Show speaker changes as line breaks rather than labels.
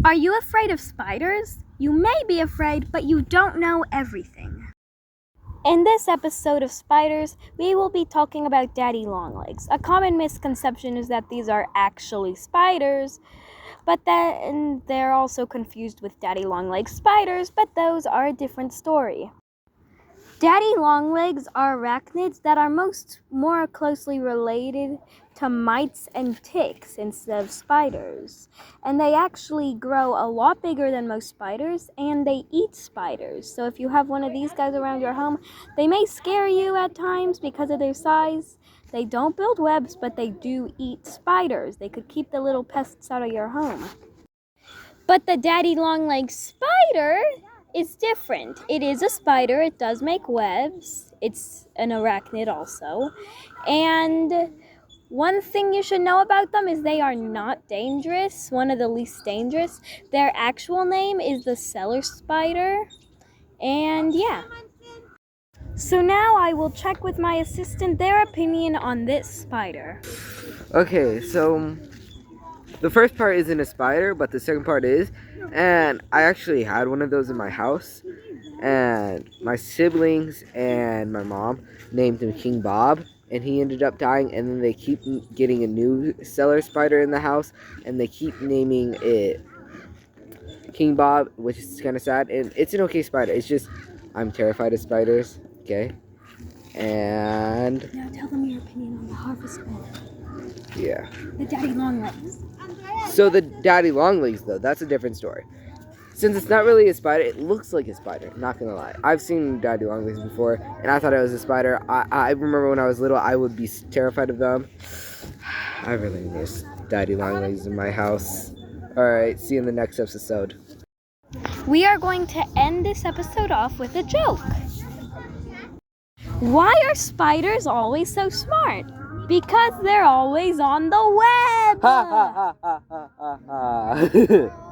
Are you afraid of spiders? You may be afraid, but you don't know everything. In this episode of Spiders, we will be talking about daddy longlegs. A common misconception is that these are actually spiders, but then they're also confused with daddy longlegs spiders, but those are a different story. Daddy longlegs are arachnids that are more closely related to mites and ticks instead of spiders. And they actually grow a lot bigger than most spiders, and they eat spiders. So if you have one of these guys around your home, they may scare you at times because of their size. They don't build webs, but they do eat spiders. They could keep the little pests out of your home. But the daddy longlegs spider is different. It is a spider. It does make webs. It's an arachnid also. And one thing you should know about them is they are not dangerous, one of the least dangerous. Their actual name is the cellar spider. And yeah. So now I will check with my assistant their opinion on this spider.
Okay, so the first part isn't a spider, but the second part is. And I actually had one of those in my house. And my siblings and my mom named him King Bob. And he ended up dying. And then they keep getting a new cellar spider in the house. And they keep naming it King Bob, which is kind of sad. And it's an okay spider. It's just, I'm terrified of spiders. Okay? And
Now tell them your opinion on the harvest bed.
yeah.
The daddy longlegs.
So the daddy longlegs, though, that's a different story. Since it's not really a spider, it looks like a spider, not gonna lie. I've seen daddy longlegs before, and I thought it was a spider. I remember when I was little, I would be terrified of them. I really miss daddy longlegs in my house. Alright, see you in the next episode.
We are going to end this episode off with a joke. Why are spiders always so smart? Because they're always on the web!
Ha ha ha ha ha ha.